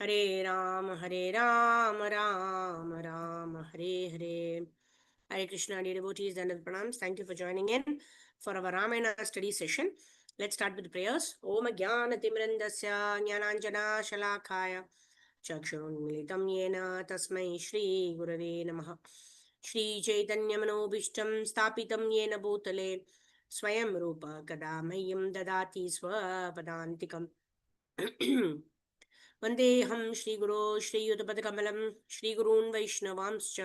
Hare Ram, Ram Ram, Hare Hare. Hare Krishna, dear devotees and pranams. Thank you for joining in for our Ramayana study session. Let's start with the prayers. Om Jnana Timrandasya Jnananjana Shalakaya Chakshurunmilitam Yena Tasmai Shri Gurave Namaha. Shri Chaitanya Manobishtam Stapitam Yena Bhutale Swayam Rupa Kadamahyam Dadati Swapadantikam. वन्देऽहं श्रीगुरो श्रीयुतपदकमलं श्रीगुरून् वैष्णवांश्च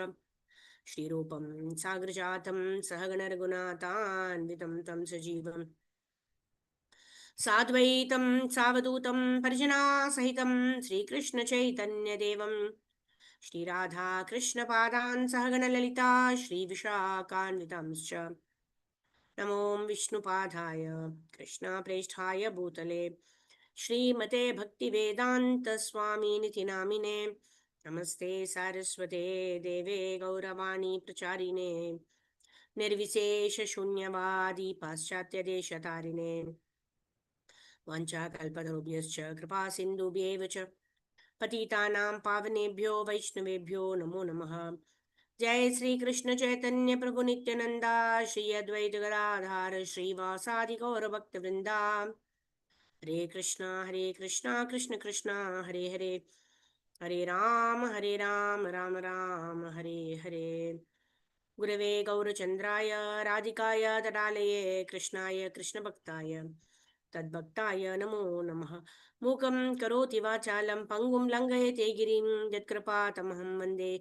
श्रीरूपं साग्रजातं सहगणरघुनाथान्वितं तं सजीवं साद्वैतं सावधूतं परिजनासहितं श्रीकृष्णचैतन्यदेवं श्रीराधाकृष्णपादान् सहगणललिता श्रीविशाखान्वितांश्च नमो विष्णुपादाय कृष्णप्रेष्ठाय भूतले श्रीमते भक्तिवेदांत स्वामिनिति नामिने नमस्ते सारस्वते देवे गौरवाणी प्रचारिणे निर्विशेष शून्यवादी पाश्चात्य देशतारिणे वाञ्छाकल्पतरुभ्यश्च कृपा सिन्धुभ्येव च पतितानां पावनेभ्यो वैष्णवेभ्यो नमो नमः। जय श्री कृष्ण चैतन्य प्रभु नित्यानंदा श्री अद्वैत गदाधार श्रीवासादि गौर भक्त वृंदा हरे कृष्णा कृष्ण कृष्णा हरे हरे हरे राम राम राम हरे हरे। गुरवे गौरचंद्राय राधिकाय तटालये कृष्णाय कृष्णभक्ताय तद्भक्ताय नमो नमः। मूकं करोति वाचालं पंगुं लङ्घयते गिरिं यत्कृपातमहं वन्दे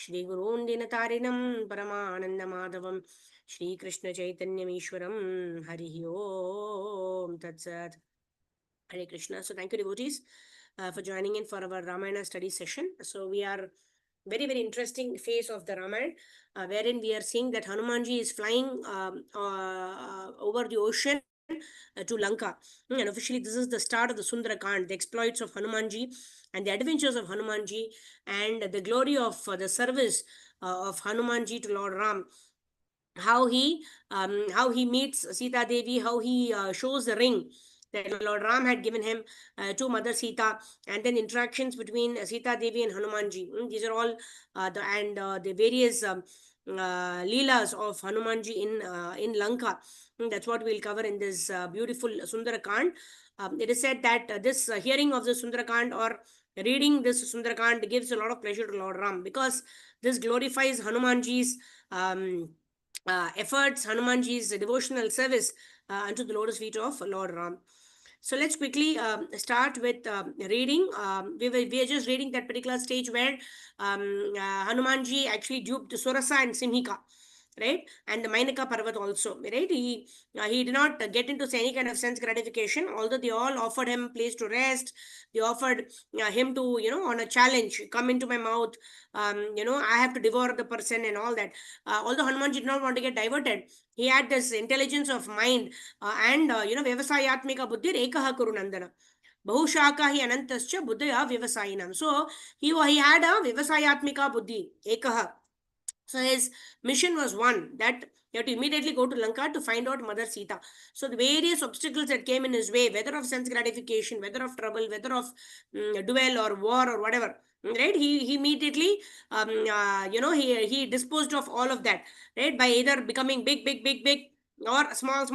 श्रीगुरून् दीनतारिणं परमानन्दमाधवं श्रीकृष्णचैतन्यमीश्वरं हरिः ओम तत्सत्। Hare Krishna. So thank you, devotees, for joining in for our Ramayana study session. So we are very, very interesting phase of the Ramayana, wherein we are seeing that Hanumanji is flying over the ocean to Lanka. And officially, this is the start of the Sundara Kand, the exploits of Hanumanji and the adventures of Hanumanji and the glory of the service of Hanumanji to Lord Ram. How he meets Sita Devi, how he shows the ring that Lord Ram had given him to Mother Sita, and then interactions between Sita Devi and Hanumanji. These are all the various leelas of Hanumanji in Lanka. That's what we'll cover in this beautiful Sundarakand. It is said that this hearing of the Sundarakand or reading this Sundarakand gives a lot of pleasure to Lord Ram, because this glorifies Hanumanji's efforts, Hanumanji's devotional service unto the lotus feet of Lord Ram. So let's quickly start with reading. We are just reading that particular stage where Hanumanji actually duped Surasa and Simhika, right? And the Mainaka Parvat also, right? He did not get into any kind of sense gratification, although they all offered him place to rest. They offered him to, on a challenge, come into my mouth, I have to devour the person and all that. Although Hanuman did not want to get diverted, he had this intelligence of mind and vyavasayatmika buddhir ekaha kurunandana बहुशाखा he अनंतश्च बुद्धया व्यवसायिनाम. So he had a vyavasayatmika buddhi ekah. So his mission was one, that he had to immediately go to Lanka to find out Mother Sita. So the various obstacles that came in his way, whether of sense gratification, whether of trouble, whether of duel or war or whatever, right? He immediately he disposed of all of that, right? By either becoming big, or small,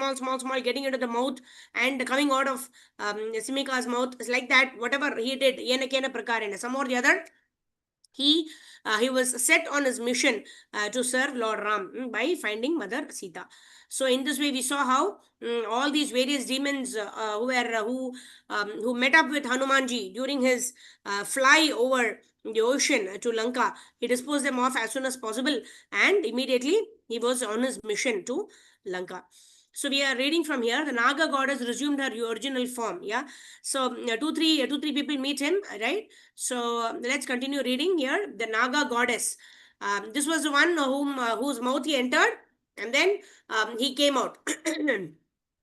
getting into the mouth and coming out of Simika's mouth. It's like that. Whatever he did, yena kena prakarena, some or the other, he was set on his mission to serve Lord Ram by finding Mother Sita. So in this way, we saw how all these various demons who met up with Hanumanji during his fly over the ocean to Lanka, he disposed them off as soon as possible, and immediately he was on his mission to Lanka. So we are reading from here. The Naga goddess resumed her original form. Yeah. So two, three people meet him, right? So let's continue reading here. The Naga goddess. This was the one whose mouth he entered, and then he came out,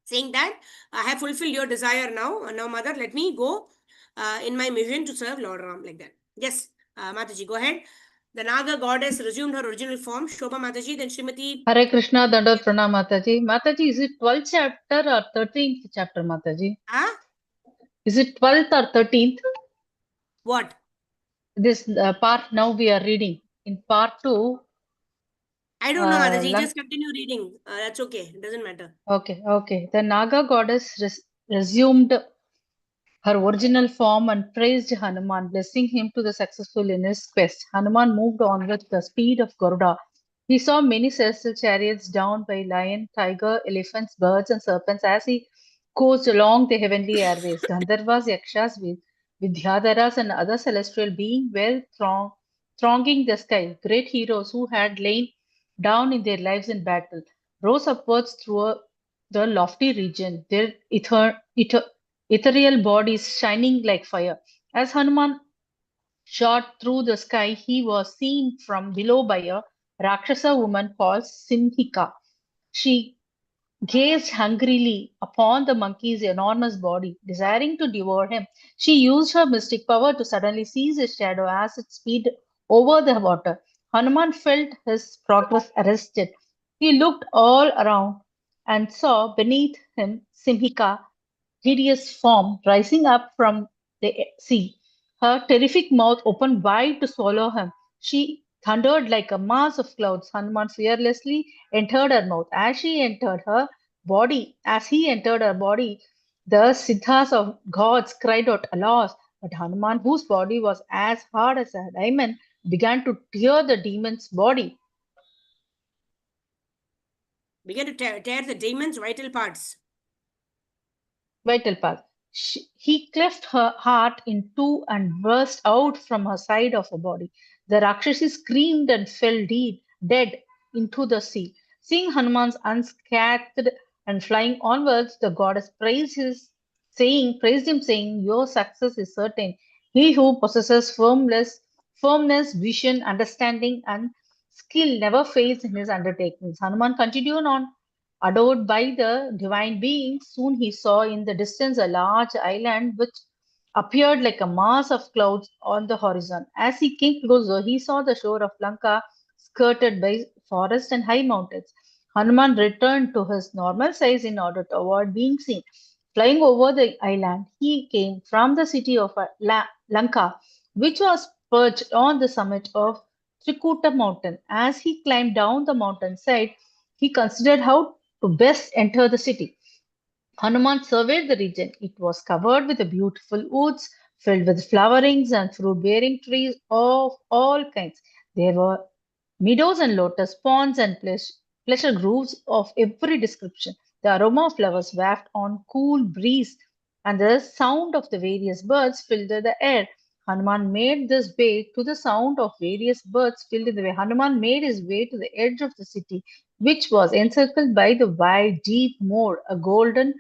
saying that I have fulfilled your desire now. Now, mother, let me go in my mission to serve Lord Ram, like that. Yes, Mataji, go ahead. The Naga goddess resumed her original form. Shobha Mataji, then Srimati. Hare Krishna, Dandot Pranam Mataji. Mataji, is it 12th chapter or 13th chapter, Mataji? Huh? Is it 12th or 13th? What? this part now we are reading. In part 2, I don't know, Mataji. Lanka. Just continue reading. That's okay. It doesn't matter. Okay, okay. The Naga goddess resumed her original form and praised Hanuman, blessing him to the successful in his quest. Hanuman moved on with the speed of Garuda. He saw many celestial chariots drawn by lion, tiger, elephants, birds, and serpents as he coursed along the heavenly airways. Gandharvas, Yakshas, Vidyadharas, and other celestial beings were thronging the sky. Great heroes who had lain down in their lives in battle rose upwards through the lofty region, their ethereal bodies shining like fire. As Hanuman shot through the sky, he was seen from below by a Rakshasa woman called Simhika. She gazed hungrily upon the monkey's enormous body, desiring to devour him. She used her mystic power to suddenly seize his shadow as it speed over the water. Hanuman felt his progress arrested. He looked all around and saw beneath him Simhika, hideous form rising up from the sea. Her terrific mouth opened wide to swallow him. She thundered like a mass of clouds. Hanuman fearlessly entered her mouth. As he entered her body, the siddhas of gods cried out, "Alas!" But Hanuman, whose body was as hard as a diamond, began to tear the demon's body. Begin to tear the demon's vital parts. Vital path. He cleft her heart in two and burst out from her side of her body. The Rakshasi screamed and fell dead into the sea. Seeing Hanuman's unscathed and flying onwards, the goddess praised him, saying, "Your success is certain. He who possesses firmness, vision, understanding, and skill never fails in his undertakings." Hanuman continued on adored by the divine beings. Soon he saw in the distance a large island which appeared like a mass of clouds on the horizon. As he came closer, he saw the shore of Lanka skirted by forests and high mountains. Hanuman returned to his normal size in order to avoid being seen. Flying over the island, he came from the city of Lanka, which was perched on the summit of Trikuta mountain. As he climbed down the mountainside, he considered how to best enter the city. Hanuman surveyed the region. It was covered with beautiful woods filled with flowerings and fruit bearing trees of all kinds. There were meadows and lotus ponds and pleasure groves of every description. The aroma of flowers wafted on cool breeze and the sound of the various birds filled the air. Hanuman made this way to the sound of various birds filled in the way. Hanuman made his way to the edge of the city, which was encircled by the wide, deep moor. A golden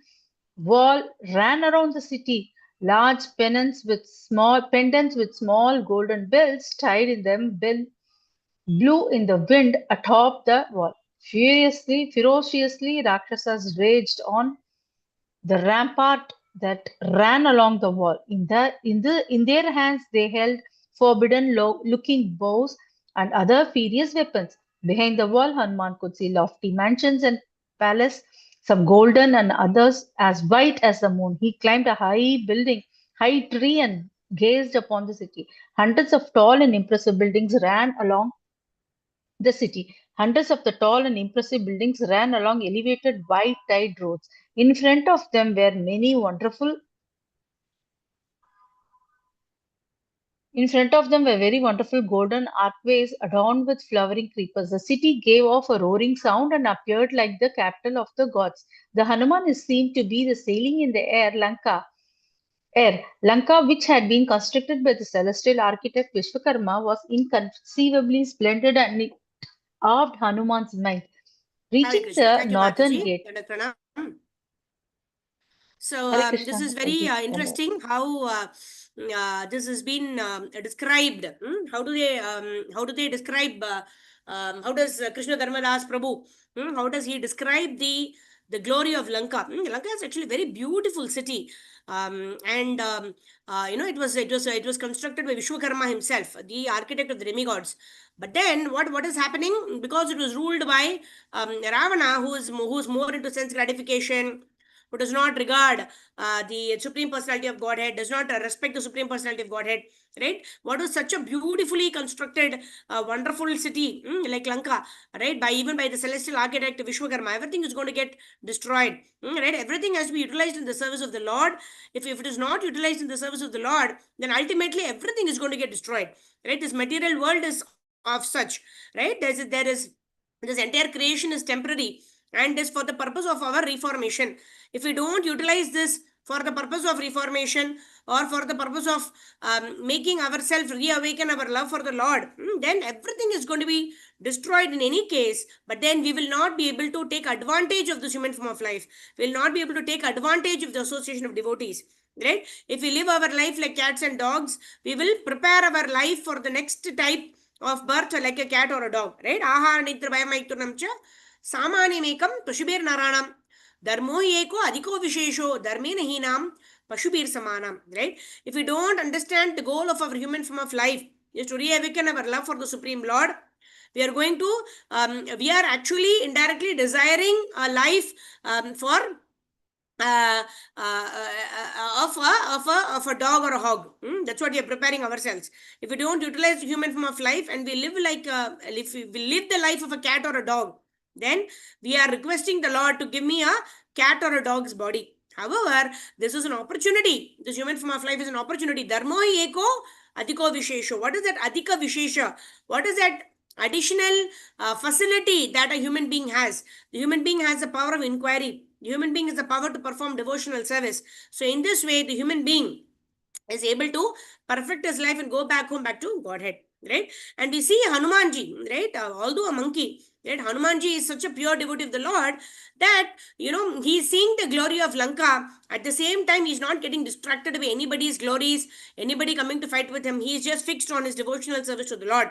wall ran around the city. Large pendants with small golden bells tied in them blew in the wind atop the wall. Ferociously, Rakshasas raged on the rampart that ran along the wall. In their hands they held forbidden looking bows and other furious weapons. Behind the wall, Hanuman could see lofty mansions and palace, some golden and others as white as the moon. He climbed a high tree and gazed upon the city. Hundreds of tall and impressive buildings ran along the city. Hundreds of the tall and impressive buildings ran along elevated white tide roads. In front of them were many wonderful In front of them were very wonderful golden archways adorned with flowering creepers. The city gave off a roaring sound and appeared like the capital of the gods. The Hanuman is seen to be the sailing in the Lanka, which had been constructed by the celestial architect Vishwakarma, was inconceivably splendid and it awed Hanuman's mind. Hare Reaching Krishna. the Thank you, northern Mataji. gate, Dandavat pranam. So Hare this Krishna is very Mataji, interesting how this has been described. How do they describe? How does Krishna Dharmadas Prabhu? How does he describe the glory of Lanka? Lanka is actually a very beautiful city, and it was constructed by Vishwakarma himself, the architect of the demigods. But then what is happening, because it was ruled by Ravana, who's more into sense gratification, who does not regard the Supreme Personality of Godhead, does not respect the Supreme Personality of Godhead, right? What was such a beautifully constructed, wonderful city like Lanka, right? Even by the celestial architect Vishwakarma, everything is going to get destroyed, right? Everything has to be utilized in the service of the Lord. If it is not utilized in the service of the Lord, then ultimately everything is going to get destroyed, right? This material world is of such, right? This entire creation is temporary and is for the purpose of our reformation. If we don't utilize this for the purpose of reformation, or for the purpose of making ourselves reawaken our love for the Lord, then everything is going to be destroyed in any case. But then we will not be able to take advantage of this human form of life. We will not be able to take advantage of the association of devotees, right? If we live our life like cats and dogs, we will prepare our life for the next type of birth like a cat or a dog, right? Ahara nitra bhayamaiturnam cha सामान्यमेकं पशुभिर्नराणां धर्मो एको अधिको विशेषो धर्मेण हीनां पशुभिर समानम, right? If we don't understand the goal of our human form of life is to reawaken our love for the Supreme Lord, we are going to we are actually indirectly desiring a life for uh, uh, of a dog or a hog. That's what we are preparing ourselves. If we don't utilize the human form of life and we live like if we live the life of a cat or a dog, then we are requesting the Lord to give me a cat or a dog's body. However, this is an opportunity. This human form of life is an opportunity. Dharmo eko adhiko vishesho. What is that adhika vishesha? What is that additional facility that a human being has? The human being has the power of inquiry. The human being has the power to perform devotional service. So in this way, the human being is able to perfect his life and go back home, back to Godhead, right? And we see Hanumanji, right? Although a monkey, right? Hanumanji is such a pure devotee of the Lord that, he's seeing the glory of Lanka. At the same time, he's not getting distracted by anybody's glories, anybody coming to fight with him. He's just fixed on his devotional service to the Lord.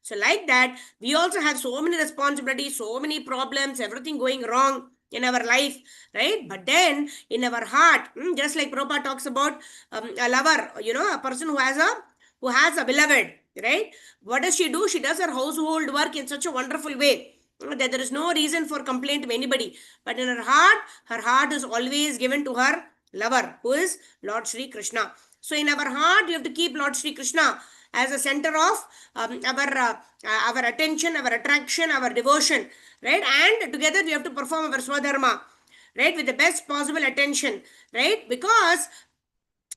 So like that, we also have so many responsibilities, so many problems, everything going wrong in our life, right? But then in our heart, just like Prabhupada talks about a lover, a person who has a beloved, right? What does she do? She does her household work in such a wonderful way that there is no reason for complaint of anybody. But in her heart is always given to her lover, who is Lord Sri Krishna. So in our heart, we have to keep Lord Sri Krishna as a center of our attention, our attraction, our devotion, right? And together we have to perform our swadharma, right, with the best possible attention, right? Because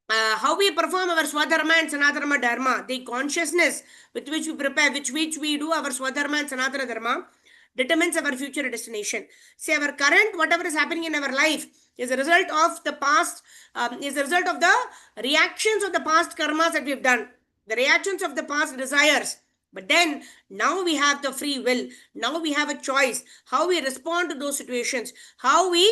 how we perform our swadharma and sanatana dharma, the consciousness with which we prepare, which we do our swadharma and sanatana dharma, determines our future destination. See, our current, whatever is happening in our life, is a result of the past, is a result of the reactions of the past karmas that we've done, the reactions of the past desires. But then now we have the free will. Now we have a choice how we respond to those situations, how we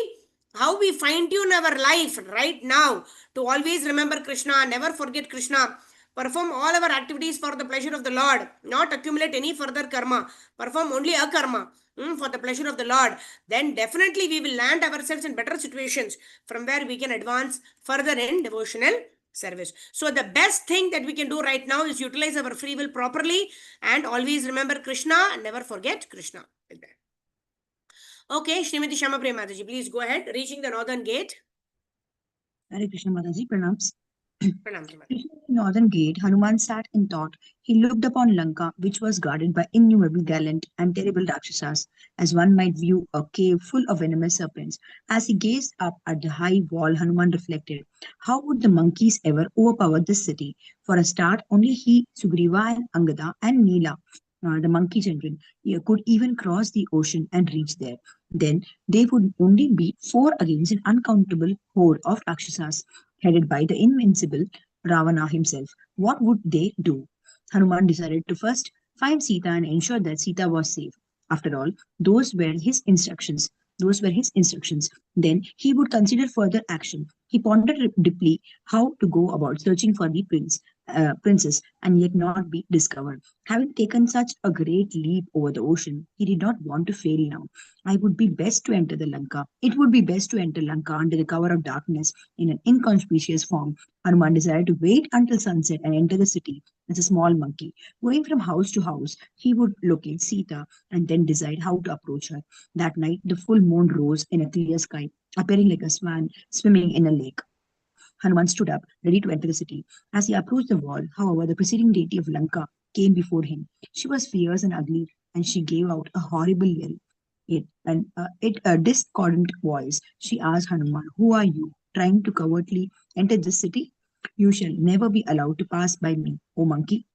fine tune our life right now to always remember Krishna, never forget Krishna, perform all our activities for the pleasure of the Lord, not accumulate any further karma, perform only a karma for the pleasure of the Lord. Then definitely we will land ourselves in better situations from where we can advance further in devotional service. So the best thing that we can do right now is utilize our free will properly and always remember Krishna and never forget Krishna. Okay, Srimati Shama Mataji, please go ahead. Reaching the northern gate. Hare Krishna Mataji, pranams. Pranam. Reaching the northern gate, Hanuman sat in thought. He looked upon Lanka, which was guarded by innumerable gallant and terrible Rakshasas, as one might view a cave full of venomous serpents. As he gazed up at the high wall, Hanuman reflected, how would the monkeys ever overpower this city? For a start, only he, Sugriva and Angada and Neela, the monkey children, could even cross the ocean and reach there. Then they would only be four against an uncountable horde of Rakshasas, headed by the invincible Ravana himself. What would they do? Hanuman decided to first find Sita and ensure that Sita was safe. After all, those were his instructions. Those were his instructions. Then he would consider further action. He pondered deeply how to go about searching for the princess and yet not be discovered. Having taken such a great leap over the ocean, he did not want to fail now. I would be best to enter the Lanka. It would be best to enter Lanka under the cover of darkness in an inconspicuous form. Hanuman decided to wait until sunset and enter the city as a small monkey. Going from house to house, he would locate Sita and then decide how to approach her. That night, the full moon rose in a clear sky. appearing like a swan swimming in a lake. Hanuman stood up, ready to enter the city. As he approached the wall, however, the preceding deity of Lanka came before him. She was fierce and ugly, and she gave out a horrible yell. It a discordant voice. She asked Hanuman, "Who are you, trying to cowardly enter this city? You shall never be allowed to pass by me, O monkey."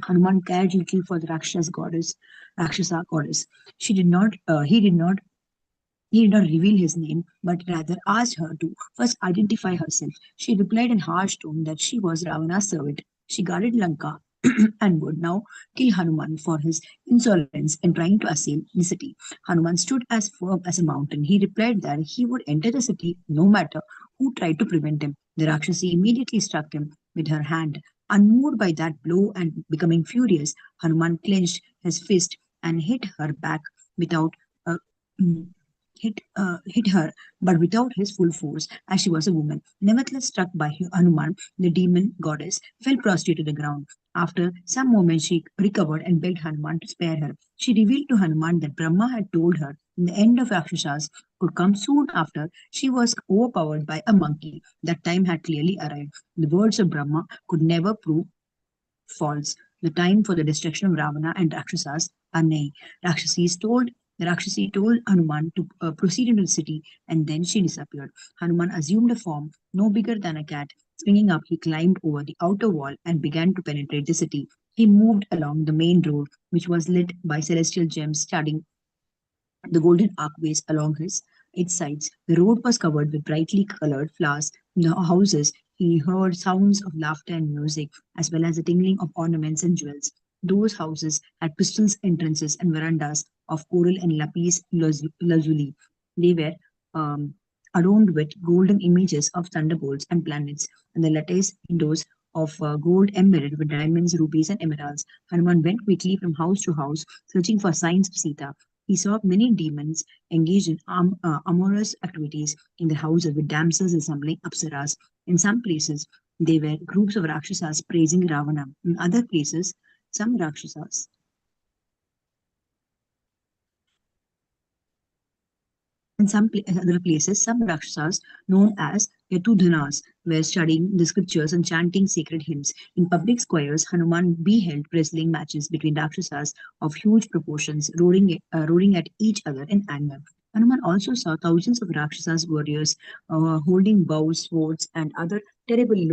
Hanuman cared little for the Rakshasa goddess. She did not. He did not reveal his name, but rather asked her to first identify herself. She replied in harsh tone that she was Ravana's servant. She guarded Lanka and would now kill Hanuman for his insolence in trying to assail the city. Hanuman stood as firm as a mountain. He replied that he would enter the city no matter who tried to prevent him. The Rakshasi immediately struck him with her hand. Unmoved by that blow and becoming furious, Hanuman clenched his fist and hit her back without uh, hit her, but without his full force, as she was a woman. Nevertheless, struck by Hanuman, the demon goddess fell prostrate to the ground. After some moments, she recovered and begged Hanuman to spare her. She revealed to Hanuman that Brahma had told her the end of Rakshasas could come soon after she was overpowered by a monkey. That time had clearly arrived. The words of Brahma could never prove false. The time for the destruction of Ravana and Rakshasas are nigh. The Rakshasi told Hanuman to proceed into the city, and then she disappeared. Hanuman assumed a form no bigger than a cat. Springing up, he climbed over the outer wall and began to penetrate the city. He moved along the main road, which was lit by celestial gems studding the golden archways along its sides. The road was covered with brightly colored flowers. In the houses, he heard sounds of laughter and music, as well as the tingling of ornaments and jewels. Those houses had crystal entrances and verandas of coral and lapis lazuli. They were um, adorned with golden images of thunderbolts and planets, and the lattice windows of gold embedded with diamonds, rubies, and emeralds. Hanuman went quickly from house to house, searching for signs of Sita. He saw many demons engaged in amorous activities in their houses with damsels resembling apsaras. In some places, they were groups of Rakshasas praising Ravana. In other places, some Rakshasas In other places, some Rakshasas, known as Yatudhanas, were studying the scriptures and chanting sacred hymns. In public squares, Hanuman beheld wrestling matches between Rakshasas of huge proportions, roaring at each other in anger. Hanuman also saw thousands of Rakshasas warriors holding bows, swords, and other terribly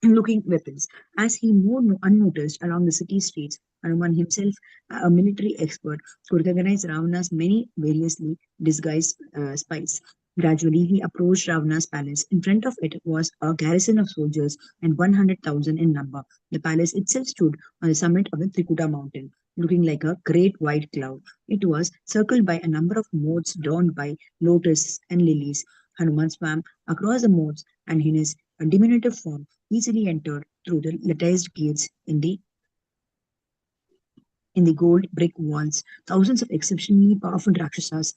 looking weapons. As he moved unnoticed along the city streets, Hanuman himself, a military expert, could recognize Ravana's many variously disguised spies. Gradually, he approached Ravana's palace. In front of it was a garrison of soldiers and 100,000 in number. The palace itself stood on the summit of the Trikuta mountain, looking like a great white cloud. It was circled by a number of moats drawn by lotuses and lilies. Hanuman swam across the moats and in his diminutive form easily entered through the latticed gates in the gold brick walls. Thousands of exceptionally powerful Rakshasas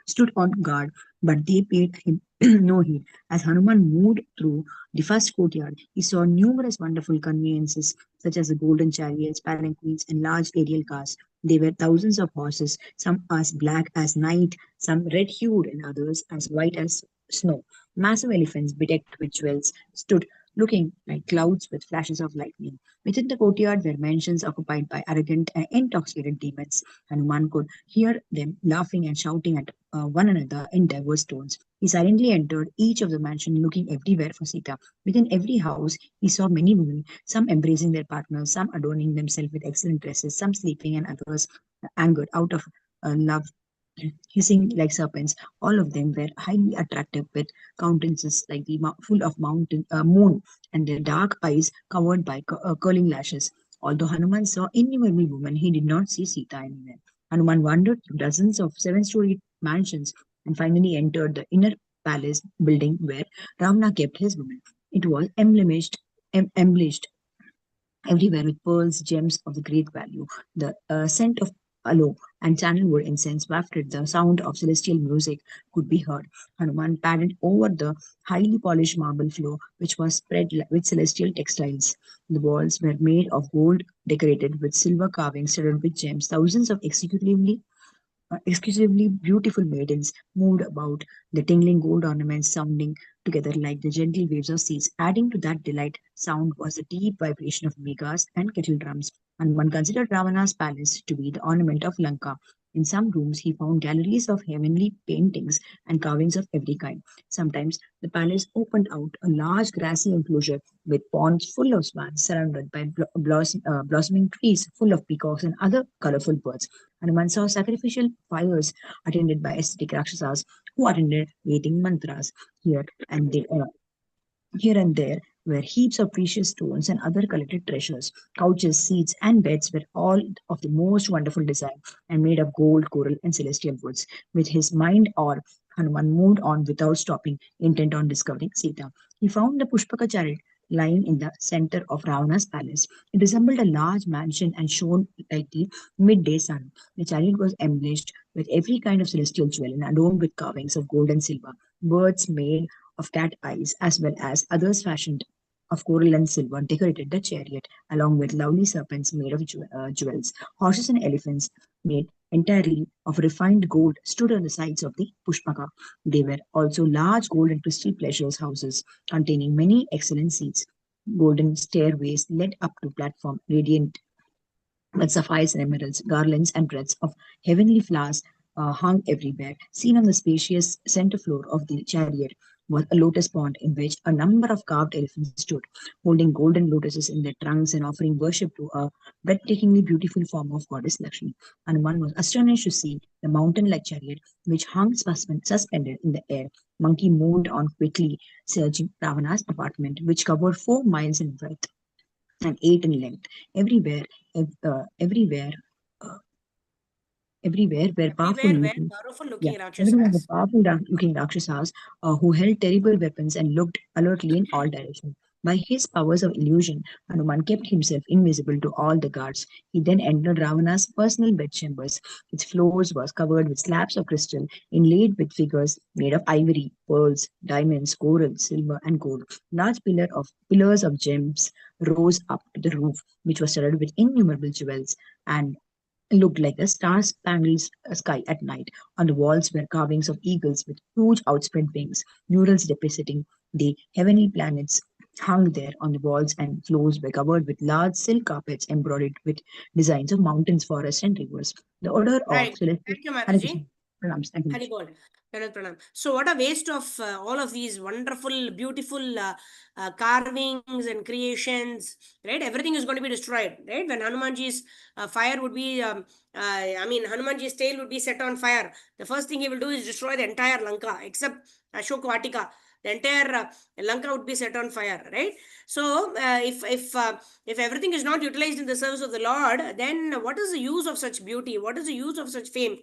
stood on guard, but they paid him no heed. As Hanuman moved through the first courtyard, he saw numerous wonderful conveyances, such as the golden chariots, palanquins, and large aerial cars. There were thousands of horses, some as black as night, some red hued, and others as white as snow. Massive elephants, bedecked with jewels, stood looking like clouds with flashes of lightning. Within the courtyard were mansions occupied by arrogant and intoxicated demons. Hanuman could hear them laughing and shouting at one another in diverse tones. He silently entered each of the mansions, looking everywhere for Sita. Within every house, he saw many women, some embracing their partners, some adorning themselves with excellent dresses, some sleeping, and others angered out of love, hissing like serpents. All of them were highly attractive, with countenances like the full of mountain moon, and their dark eyes covered by curling lashes. Although Hanuman saw innumerable women, he did not see Sita anywhere. Hanuman wandered through dozens of seven-story mansions and finally entered the inner palace building where Ravana kept his women. It was embellished everywhere with pearls, gems of the great value. The scent of aloe and sandalwood incense wafted the sound of celestial music could be heard. Hanuman padded over the highly polished marble floor, which was spread with celestial textiles. The walls were made of gold, decorated with silver carvings studded with gems. Thousands of executively exclusively beautiful maidens moved about, the tingling gold ornaments sounding together like the gentle waves of seas. Adding to that delight, sound was the deep vibration of megas and kettle drums. And one considered Ravana's palace to be the ornament of Lanka. In some rooms, he found galleries of heavenly paintings and carvings of every kind. Sometimes the palace opened out a large grassy enclosure with ponds full of swans surrounded by blossoming trees full of peacocks and other colorful birds. Hanuman saw sacrificial fires attended by ascetic Rakshasas who attended waiting mantras. Here and there, here and there were heaps of precious stones and other collected treasures. Couches, seats, and beds were all of the most wonderful design and made of gold, coral, and celestial woods. With his mind or Hanuman moved on without stopping, intent on discovering Sita. He found the Pushpaka chariot lying in the center of Ravana's palace. It resembled a large mansion and shone like the midday sun. The chariot was embellished with every kind of celestial jewel and adorned with carvings of gold and silver. Birds made of cat eyes, as well as others fashioned of coral and silver, decorated the chariot, along with lovely serpents made of jewels. Horses and elephants, made entirely of refined gold, stood on the sides of the Pushpaka. There were also large gold and crystal pleasures houses containing many excellent seats. Golden stairways led up to platform radiant with sapphires and emeralds, garlands and wreaths of heavenly flowers hung everywhere. Seen on the spacious center floor of the chariot was a lotus pond in which a number of carved elephants stood, holding golden lotuses in their trunks and offering worship to a breathtakingly beautiful form of goddess Lakshmi. Hanuman was astonished to see the mountain-like chariot which hung suspended in the air. Monkey moved on quickly, searching Ravana's apartment, which covered 4 miles in breadth and 8 in length. Everywhere, everywhere, uh, everywhere were powerful Everywhere were looking, powerful yeah, looking everywhere were Rakshasas. powerful looking Rakshasas who held terrible weapons and looked alertly in all directions. By his powers of illusion, Hanuman kept himself invisible to all the guards. He then entered Ravana's personal bedchambers. Its floors was covered with slabs of crystal inlaid with figures made of ivory, pearls, diamonds, coral, silver, and gold. Large pillars of gems rose up to the roof, which was studded with innumerable jewels and looked like a star-spangled sky at night. On the walls were carvings of eagles with huge outspread wings. Murals depicting the heavenly planets hung there on the walls, and floors were covered with large silk carpets embroidered with designs of mountains, forests, and rivers. The odor of Right. celestial Thank you, Hare Krishna. Mataji. Pranams. Thank you. Hari Bol. Dandavat Pranam. So, what a waste of all of these wonderful, beautiful carvings and creations, right? Everything is going to be destroyed, right? When Hanumanji's fire would be, Hanumanji's tail would be set on fire. The first thing he will do is destroy the entire Lanka, except Ashok Vatika. The entire Lanka would be set on fire, right? So, if everything is not utilized in the service of the Lord, then what is the use of such beauty? What is the use of such fame?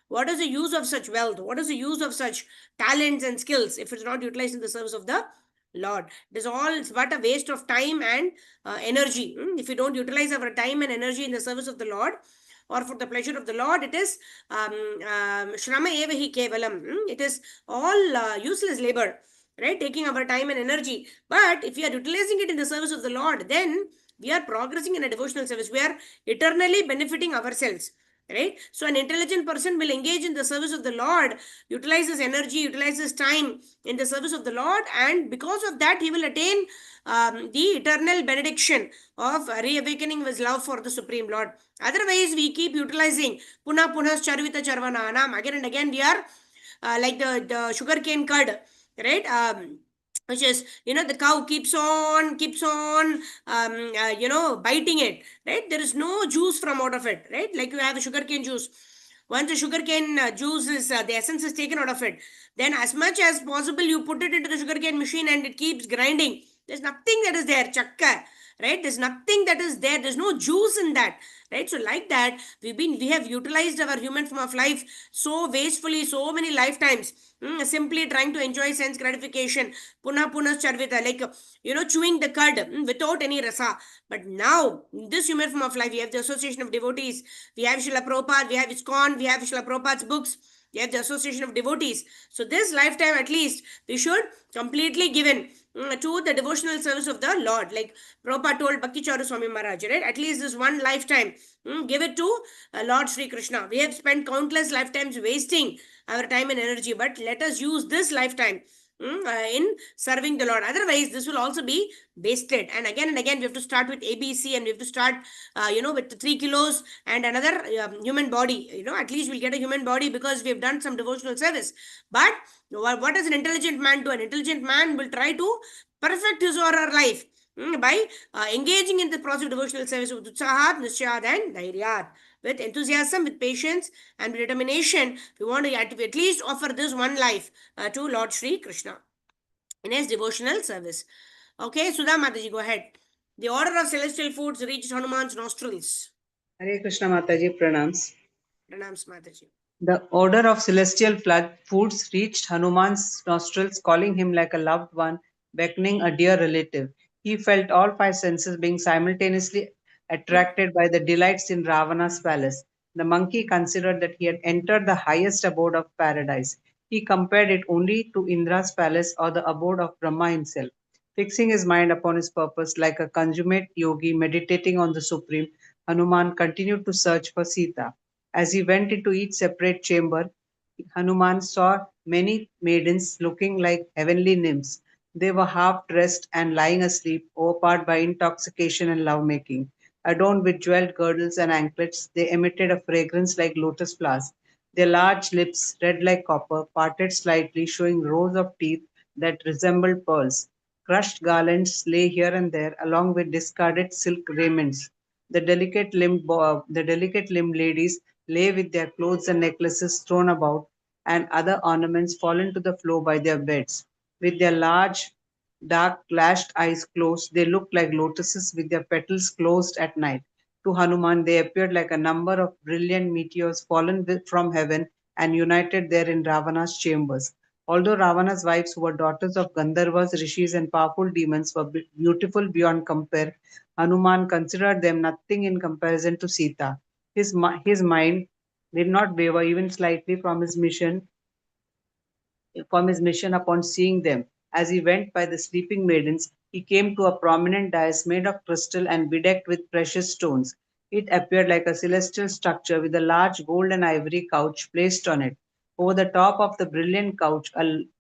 What is the use of such wealth? What is the use of such talents and skills if it's not utilized in the service of the Lord? It is all, it's but a waste of time and energy. If we don't utilize our time and energy in the service of the Lord or for the pleasure of the Lord, it is shrama eva hi kevalam. It is all useless labor, right? Taking our time and energy. But if we are utilizing it in the service of the Lord, then we are progressing in a devotional service. We are eternally benefiting ourselves, right? So an intelligent person will engage in the service of the Lord, utilizes energy, utilizes time in the service of the Lord, and because of that he will attain the eternal benediction of reawakening his love for the Supreme Lord. Otherwise we keep utilizing puna punas charvita charvananam, again and again we are like the sugarcane curd, right? Which is, the cow keeps on biting it, right? There is no juice from out of it, right? Like you have the sugarcane juice. Once the sugarcane juice is the essence is taken out of it, then as much as possible you put it into the sugarcane machine and it keeps grinding. There's nothing that is there, chakka, right? There's nothing that is there. There's no juice in that, right? So like that, we have utilized our human form of life so wastefully, so many lifetimes, simply trying to enjoy sense gratification, puna puna charvita, like chewing the cud without any rasa. But now in this human form of life, we have the association of devotees, we have Srila Prabhupada, we have ISKCON, we have Srila Prabhupada's books, You have the association of devotees. So this lifetime, at least, we should completely given to the devotional service of the Lord. Like Prabhupada told Bhakti Charu Swami Maharaj, right? At least this one lifetime, give it to Lord Sri Krishna. We have spent countless lifetimes wasting our time and energy, but let us use this lifetime in serving the Lord. Otherwise, this will also be wasted. And again, we have to start with ABC, and we have to start, with the 3 kilos and another human body. At least we'll get a human body because we have done some devotional service. But what does an intelligent man do? An intelligent man will try to perfect his or her life by engaging in the process of devotional service with utsahat, nischayat, and dhairyat. With enthusiasm, with patience, and with determination, we want to at least offer this one life to Lord Sri Krishna in his devotional service. Okay, Sudha Mataji, go ahead. The order of celestial foods reached Hanuman's nostrils. Hare Krishna Mataji pranams. Pranams, Mataji. The odor of celestial foods reached Hanuman's nostrils, calling him like a loved one, beckoning a dear relative. He felt all five senses being simultaneously attracted by the delights in Ravana's palace. The monkey considered that he had entered the highest abode of paradise. He compared it only to Indra's palace or the abode of Brahma himself. Fixing his mind upon his purpose like a consummate yogi meditating on the Supreme, Hanuman continued to search for Sita. As he went into each separate chamber, Hanuman saw many maidens looking like heavenly nymphs. They were half dressed and lying asleep, overpowered by intoxication and lovemaking. Adorned with jeweled girdles and anklets, they emitted a fragrance like lotus flowers. Their large lips, red like copper, parted slightly, showing rows of teeth that resembled pearls. Crushed garlands lay here and there, along with discarded silk raiments. The delicate limbed ladies lay with their clothes and necklaces thrown about, and other ornaments fallen to the floor by their beds. With their large, dark, lashed eyes closed, they looked like lotuses with their petals closed at night. To Hanuman, they appeared like a number of brilliant meteors fallen from heaven and united there in Ravana's chambers. Although Ravana's wives, who were daughters of Gandharvas, rishis, and powerful demons, were beautiful beyond compare, Hanuman considered them nothing in comparison to Sita. His mind did not waver even slightly from his mission upon seeing them. As he went by the sleeping maidens, he came to a prominent dais made of crystal and bedecked with precious stones. It appeared like a celestial structure with a large gold and ivory couch placed on it. Over the top of the brilliant couch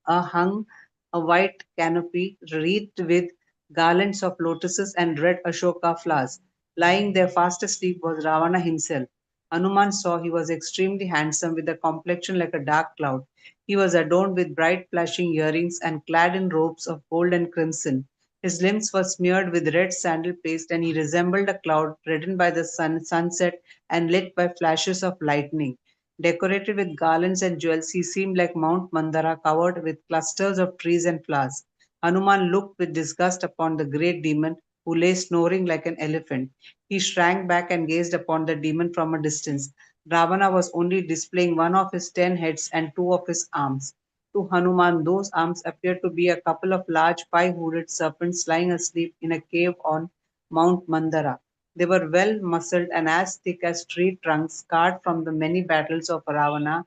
hung a white canopy wreathed with garlands of lotuses and red ashoka flowers. Lying there fast asleep was Ravana himself. Hanuman saw he was extremely handsome with a complexion like a dark cloud. He was adorned with bright flashing earrings and clad in robes of gold and crimson. His limbs were smeared with red sandal paste, and he resembled a cloud reddened by the sunset and lit by flashes of lightning. Decorated with garlands and jewels, he seemed like Mount Mandara covered with clusters of trees and flowers. Hanuman looked with disgust upon the great demon who lay snoring like an elephant. He shrank back and gazed upon the demon from a distance. Ravana was only displaying one of his 10 heads and two of his arms. To Hanuman, those arms appeared to be a couple of large pie-hooded serpents lying asleep in a cave on Mount Mandara. They were well muscled and as thick as tree trunks, scarred from the many battles Ravana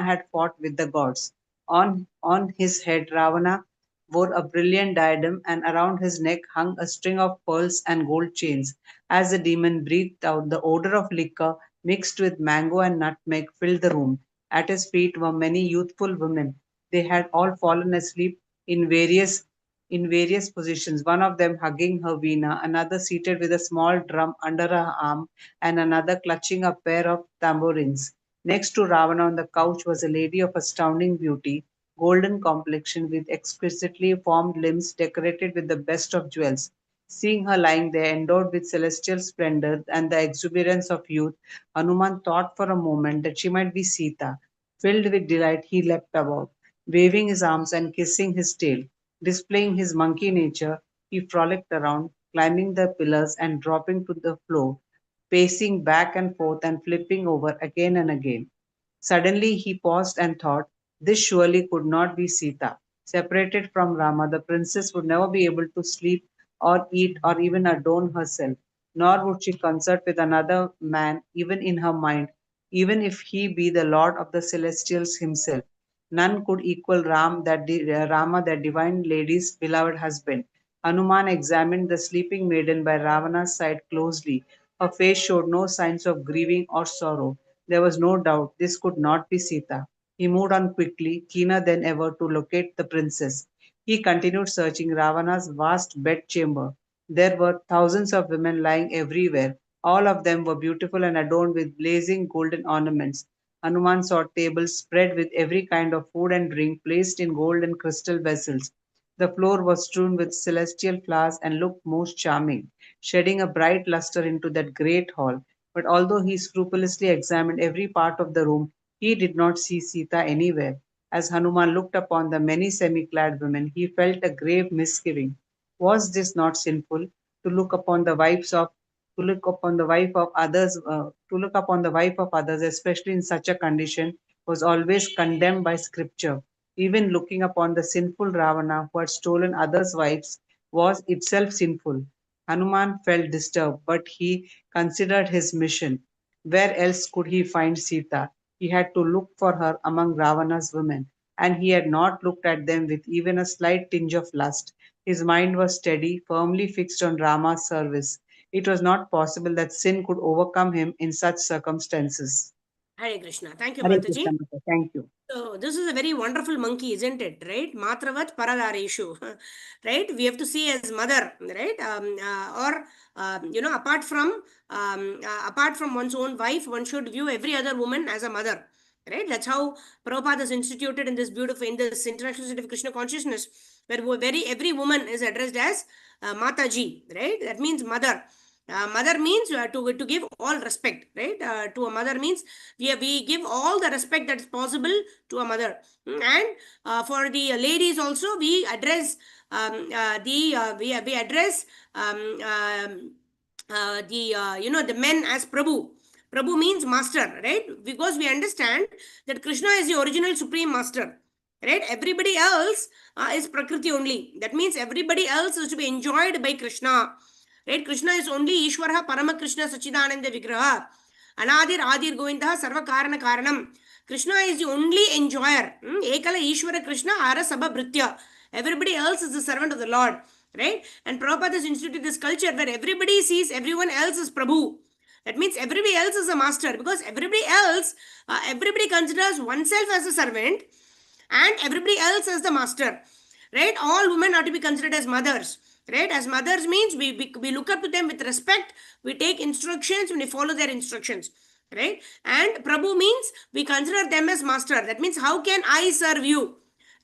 had fought with the gods. On his head, Ravana wore a brilliant diadem, and around his neck hung a string of pearls and gold chains. As the demon breathed out, the odor of liquor mixed with mango and nutmeg filled the room. At his feet were many youthful women. They had all fallen asleep in various positions, one of them hugging her veena, another seated with a small drum under her arm, and another clutching a pair of tambourines. Next to Ravana on the couch was a lady of astounding beauty, golden complexion with exquisitely formed limbs decorated with the best of jewels. Seeing her lying there, endowed with celestial splendor and the exuberance of youth, Hanuman thought for a moment that she might be Sita. Filled with delight, he leapt about, waving his arms and kissing his tail. Displaying his monkey nature, he frolicked around, climbing the pillars and dropping to the floor, pacing back and forth and flipping over again and again. Suddenly he paused and thought, this surely could not be Sita. Separated from Rama, the princess would never be able to sleep or eat or even adorn herself, nor would she consort with another man, even in her mind. even if he be the Lord of the celestials himself. None could equal Rama, that divine lady's beloved husband. Hanuman examined the sleeping maiden by Ravana's side closely. Her face showed no signs of grieving or sorrow. There was no doubt this could not be Sita. He moved on quickly, keener than ever to locate the princess. He continued searching Ravana's vast bedchamber. There were thousands of women lying everywhere. All of them were beautiful and adorned with blazing golden ornaments. Hanuman saw tables spread with every kind of food and drink placed in gold and crystal vessels. The floor was strewn with celestial flowers and looked most charming, shedding a bright luster into that great hall. But although he scrupulously examined every part of the room, he did not see Sita anywhere. As Hanuman looked upon the many semi-clad women, he felt a grave misgiving. Was this not sinful to look upon the wives of to look upon the wife of others, to look upon the wife of others, especially in such a condition, was always condemned by Scripture. Even looking upon the sinful Ravana who had stolen others' wives was itself sinful. Hanuman felt disturbed, but he considered his mission. Where else could he find Sita? He had to look for her among Ravana's women, and he had not looked at them with even a slight tinge of lust. His mind was steady, firmly fixed on Rama's service. It was not possible that sin could overcome him in such circumstances. Hare Krishna. Thank you, Hare Mataji. Krishna, Mata. Thank you. So this is a very wonderful monkey, isn't it? Right? Matravat paradareshu. Right? We have to see as mother, right? Or apart from one's own wife, one should view every other woman as a mother. Right? That's how Prabhupada is instituted in this international state of Krishna consciousness, where every woman is addressed as Mataji. Right? That means mother. Mother means to give all respect, right? To a mother means we give all the respect that is possible to a mother. And for the ladies also, we address we address the men as Prabhu. Prabhu means master, right? Because we understand that Krishna is the original supreme master, right? Everybody else is Prakriti only. That means everybody else is to be enjoyed by Krishna. Right? Krishna is only Ishwara Parama Krishna Sachidananda Vigraha. Anadir Adir Govinda Sarva Karana Karanam. Krishna is the only enjoyer. Ekala Ishwara Krishna Ara Sabha Britya. Everybody else is the servant of the Lord. Right? And Prabhupada has instituted this culture where everybody sees everyone else as Prabhu. That means everybody else is a master, because everybody considers oneself as a servant and everybody else as the master. Right? All women are to be considered as mothers. Right? As mothers means we look up to them with respect, we take instructions and we follow their instructions. Right? And Prabhu means we consider them as master. That means, how can I serve you?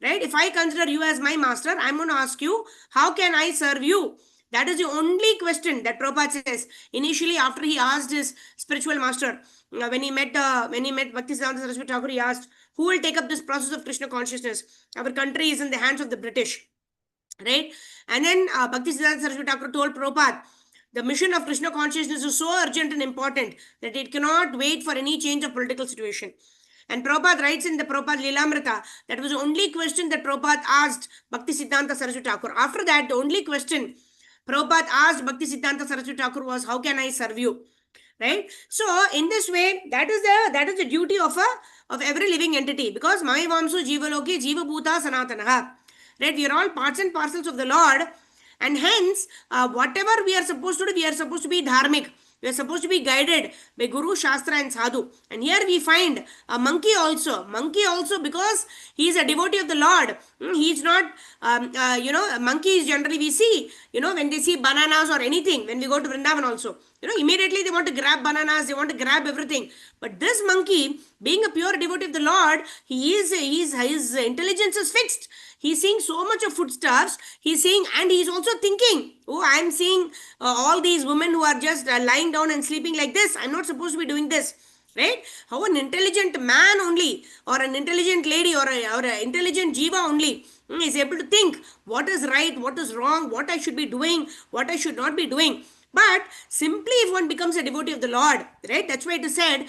Right? If I consider you as my master, I'm going to ask you, how can I serve you? That is the only question that Prabhupada says. Initially, after he asked his spiritual master, when he met Bhaktisiddhanta Saraswati Thakur, he asked, who will take up this process of Krishna consciousness? Our country is in the hands of the British. Right? And then Bhaktisiddhanta Saraswati Thakur told Prabhupada, the mission of Krishna consciousness is so urgent and important that it cannot wait for any change of political situation. And Prabhupada writes in the Prabhupada Lilamrita, that was the only question that Prabhupada asked Bhaktisiddhanta Saraswati Thakur. After that, the only question Prabhupada asked Bhaktisiddhanta Saraswati Thakur was, how can I serve you? Right? So in this way, that is the duty of every living entity, because Maya Vamsu Jivaloki Jiva Bhuta Sanatanaha. Right? We are all parts and parcels of the Lord, and hence whatever we are supposed to do, we are supposed to be dharmic. We are supposed to be guided by Guru, Shastra and Sadhu. And here we find a monkey also. Monkey also, because he is a devotee of the Lord. He is not, monkeys generally we see, when they see bananas or anything, when we go to Vrindavan also, immediately they want to grab bananas, they want to grab everything. But this monkey, being a pure devotee of the Lord, his intelligence is fixed. He's seeing so much of foodstuffs. He's seeing, and he's also thinking, oh, I'm seeing all these women who are just lying down and sleeping like this. I'm not supposed to be doing this. Right? How an intelligent man only, or an intelligent lady, or an intelligent jiva only is able to think what is right, what is wrong, what I should be doing, what I should not be doing. But simply if one becomes a devotee of the Lord, right? That's why it is said,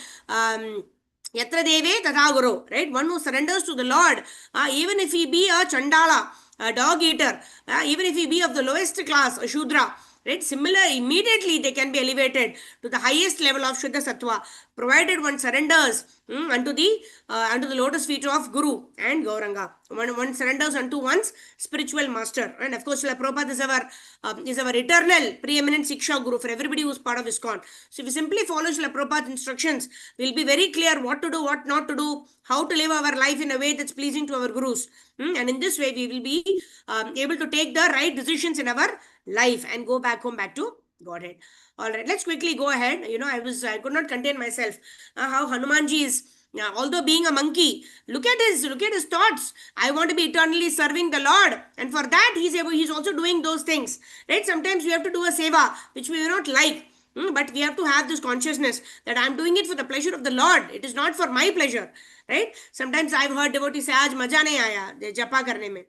Yatra Deve Tatha Guru, right? One who surrenders to the Lord, even if he be a Chandala, a dog eater, even if he be of the lowest class, a Shudra, Right? Similar, immediately they can be elevated to the highest level of Shuddha Sattva, provided one surrenders unto the lotus feet of Guru and Gauranga. One surrenders unto one's spiritual master. And of course, Srila Prabhupada is our eternal preeminent Siksha Guru for everybody who's part of ISKCON. So if we simply follow Srila Prabhupada's instructions, we'll be very clear what to do, what not to do, how to live our life in a way that's pleasing to our Gurus. And in this way, we will be able to take the right decisions in our life and go back home, back to Godhead. All right, let's quickly go ahead. I could not contain myself. How Hanumanji is, although being a monkey, look at his thoughts. I want to be eternally serving the Lord, and for that he's also doing those things. Right? Sometimes we have to do a seva which we do not like. But we have to have this consciousness that I'm doing it for the pleasure of the Lord. It is not for my pleasure. Right? Sometimes I've heard devotees say, "Aaj maja nahi aaya japa karne mein."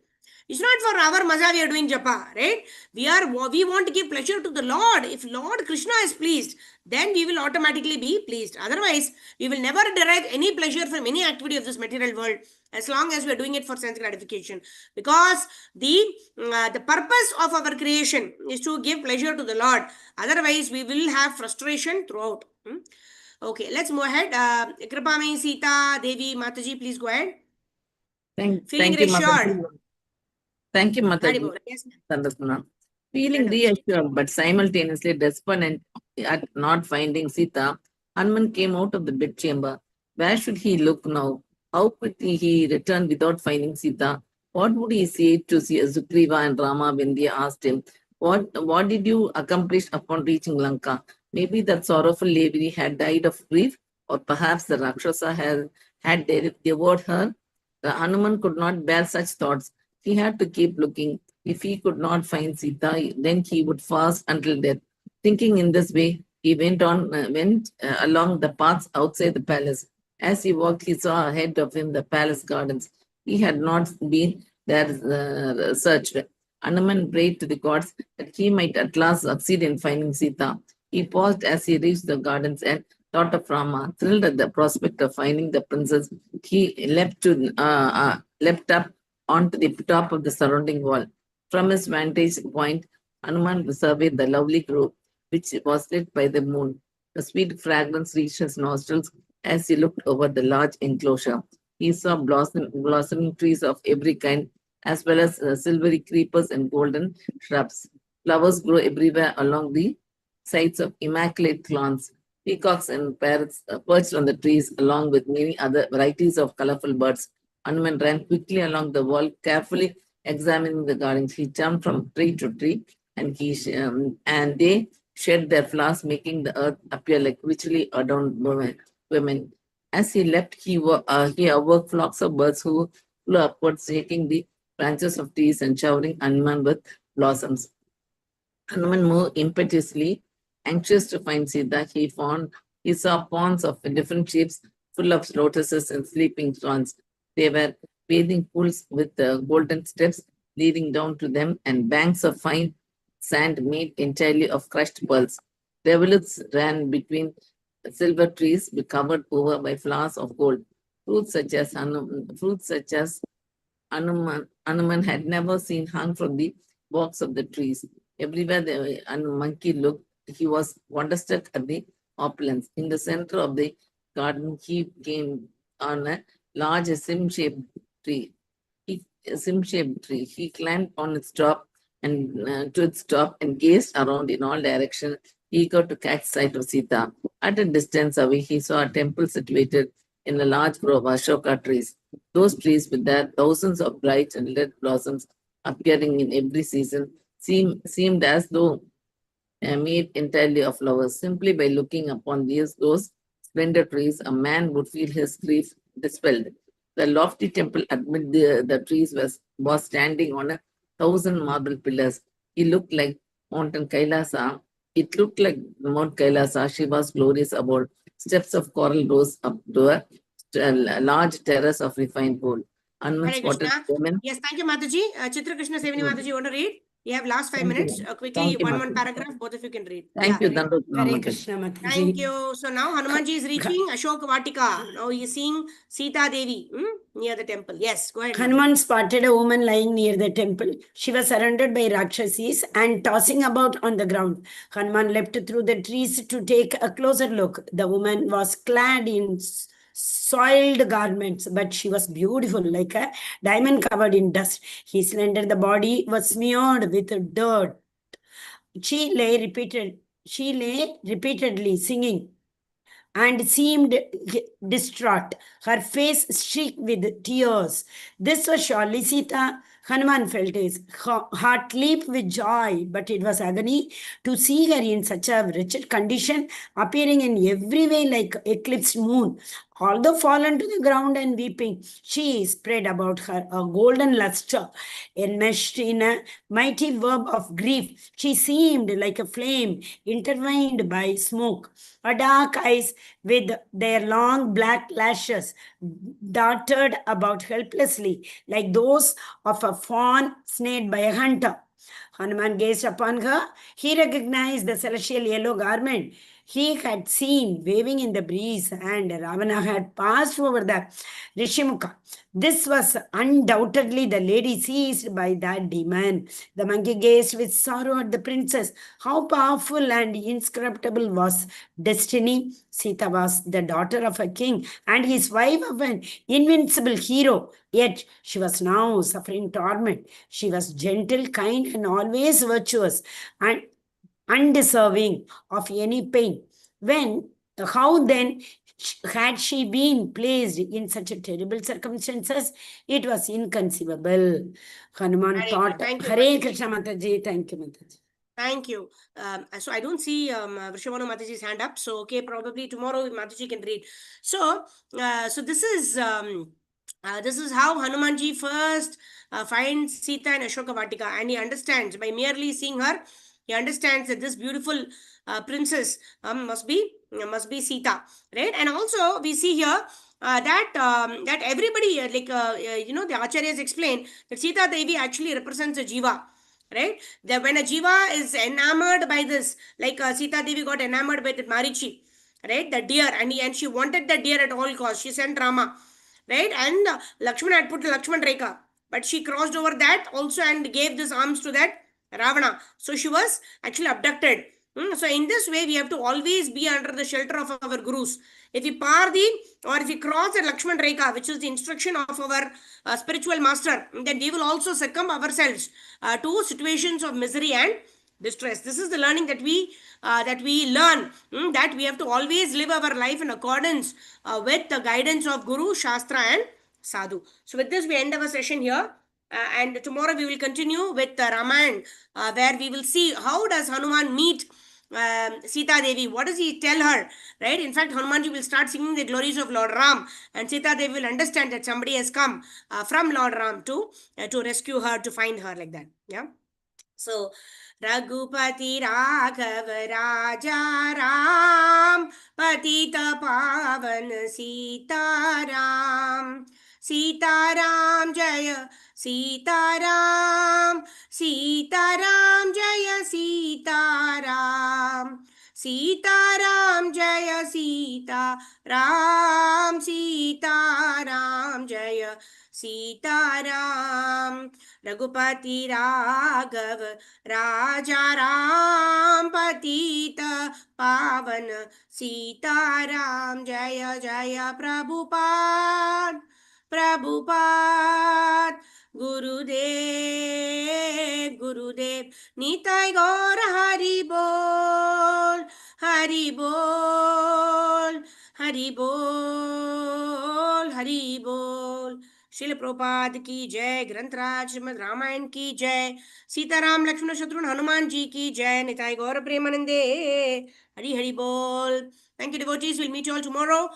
It's not for our maza we are doing japa, right? We want to give pleasure to the Lord. If Lord Krishna is pleased, then we will automatically be pleased. Otherwise, we will never derive any pleasure from any activity of this material world, as long as we are doing it for sense gratification. Because the purpose of our creation is to give pleasure to the Lord. Otherwise, we will have frustration throughout. Okay, let's move ahead. Kripamai Sita Devi Mataji, please go ahead. Feeling Thank you, reassured. Mataji. Thank you, Mataji. Haribol. Yes, ma'am. Sandasana. Feeling Wonderful. reassured but simultaneously despondent at not finding Sita, Hanuman came out of the bedchamber. Where should he look now? How could he return without finding Sita? What would he say to Sugriva and Rama when they asked him, What did you accomplish upon reaching Lanka? Maybe that sorrowful lady had died of grief, or perhaps the Rakshasa had devoured her. The Hanuman could not bear such thoughts. He had to keep looking. If he could not find Sita, then he would fast until death. Thinking in this way, he went along the paths outside the palace. As he walked, he saw ahead of him the palace gardens. He had not been there searched. Hanuman prayed to the gods that he might at last succeed in finding Sita. He paused as he reached the gardens and thought of Rama. Thrilled at the prospect of finding the princess, he leapt up onto the top of the surrounding wall. From his vantage point, Hanuman surveyed the lovely grove, which was lit by the moon. A sweet fragrance reached his nostrils as he looked over the large enclosure. He saw blossoming trees of every kind, as well as silvery creepers and golden shrubs. Flowers grow everywhere along the sides of immaculate lawns. Peacocks and parrots perched on the trees, along with many other varieties of colorful birds. Hanuman ran quickly along the wall, carefully examining the gardens. He jumped from tree to tree, and they shed their flowers, making the earth appear like richly adorned women. As he leapt, he awoke flocks of birds who flew upwards, shaking the branches of trees and showering Hanuman with blossoms. Hanuman moved impetuously, anxious to find Sita. He saw ponds of different shapes, full of lotuses and sleeping swans. They were bathing pools with golden steps leading down to them, and banks of fine sand made entirely of crushed pearls. Rivulets ran between silver trees covered over by flowers of gold. Fruits such as Hanuman had never seen hung from the box of the trees. Everywhere the monkey looked, he was wonderstruck at the opulence. In the center of the garden, he came on a large sim-shaped tree. He climbed on its top and to its top and gazed around in all directions, eager to catch sight of Sita. At a distance away, he saw a temple situated in a large grove of Ashoka trees. Those trees, with their thousands of bright and red blossoms appearing in every season, seemed as though made entirely of flowers. Simply by looking upon those splendid trees, a man would feel his grief dispelled. The lofty temple amid the trees was standing on 1,000 marble pillars. It looked like Mount Kailasa. Shiva's glorious abode. Steps of coral rose up to a large terrace of refined gold. Hanuman Hare spotted Krishna. women. Yes, thank you, Mataji. Chitra Krishna Sevini Mataji, you want to read? We have last 5 Thank you. minutes. Quickly, Thank you, one Mataji. paragraph, both of you can read. Thank you, Dandot Hare Mataji. Krishna Mataji. Thank you. So now Hanumanji is reaching Ashoka Vatika. Now he is seeing Sita Devi near the temple. Yes, go ahead. Mataji. Hanuman spotted a woman lying near the temple. She was surrounded by Rakshasas and tossing about on the ground. Hanuman leapt through the trees to take a closer look. The woman was clad in soiled garments, but she was beautiful, like a diamond covered in dust. His slender the body was smeared with dirt. She lay repeatedly singing and seemed distraught, her face streaked with tears. This was surely Sita. Hanuman felt his heart leap with joy, but it was agony to see her in such a wretched condition, appearing in every way like eclipsed moon. Although fallen to the ground and weeping, she spread about her a golden luster, enmeshed in a mighty web of grief. She seemed like a flame intertwined by smoke. Her dark eyes, with their long black lashes, darted about helplessly, like those of a fawn snared by a hunter. Hanuman gazed upon her. He recognized the celestial yellow garment he had seen waving in the breeze, and Ravana had passed over the Rishimukha. This was undoubtedly the lady seized by that demon. The monkey gazed with sorrow at the princess. How powerful and inscrutable was destiny! Sita was the daughter of a king and his wife of an invincible hero. Yet she was now suffering torment. She was gentle, kind, and always virtuous, and undeserving of any pain. How then had she been placed in such a terrible circumstances? It was inconceivable. Hanuman thought, Thank you, Hare Mataji. Krishna Mataji. Thank you, Mataji. Thank you. So I don't see Vrishabhanu Mataji's hand up. So okay, probably tomorrow Mataji can read. So this is how Hanumanji first finds Sita in Ashoka Vatika, and he understands by merely seeing her. He understands that this beautiful princess must be Sita, right? And also we see here that everybody the acharyas explain that Sita Devi actually represents a jiva, right? That when a jiva is enamored by this, like Sita Devi got enamored by the Marichi, right? The deer, and she wanted the deer at all costs. She sent Rama, right? And Lakshman had put Lakshman Rekha, but she crossed over that also and gave this arms to that Ravana. So she was actually abducted. So in this way, we have to always be under the shelter of our gurus. If we pardi or if we cross the Lakshman Rekha, which is the instruction of our spiritual master, then we will also succumb ourselves to situations of misery and distress. This is the learning that we learn, that we have to always live our life in accordance with the guidance of Guru, Shastra, and Sadhu. So with this, we end our session here. And tomorrow we will continue with Ramayana, where we will see how does Hanuman meet Sita Devi. What does he tell her, right? In fact, Hanumanji will start singing the glories of Lord Ram, and Sita Devi will understand that somebody has come from Lord Ram to rescue her, to find her, like that. Yeah. So Raghupati Raghav Raja Ram Patita Pavan Sita Ram Sita Ram Jaya Sita Ram Sita Ram Jaya Sita Ram Sita Ram Jaya Sita Ram Sita Ram Jaya Sita Ram Raghupati Raghav Raja Ram Patita Pavan Sita Ram Jaya Jaya Prabhupada Prabhupada Gurudev Gurudev Nitai Gaur Hari Bol Hari Bol Hari Bol Hari Bol Srila Prabhupada की जय, ग्रंथराज श्रीमद् रामायण की जय, सीताराम लक्ष्मण शत्रुघ्न हनुमान जी की जय, निताय गौर प्रेमानंदे, हरि हरि बोल. Thank you, devotees. We'll meet you all tomorrow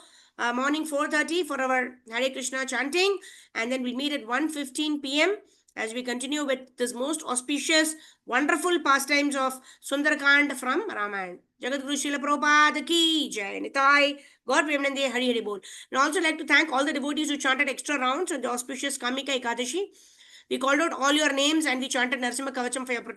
morning 4:30 for our Hare Krishna chanting, and then we'll meet at 1:15 p.m. as we continue with this most auspicious, wonderful pastimes of Sundarakand from Ramayana. Jagat Guru Srila Prabhupada ki jai, nitai God Premanande, Hari Hari Bol. And also like to thank all the devotees who chanted extra rounds on the auspicious Kamika Ekadashi. We called out all your names and we chanted Narasimha Kavacham for your protection.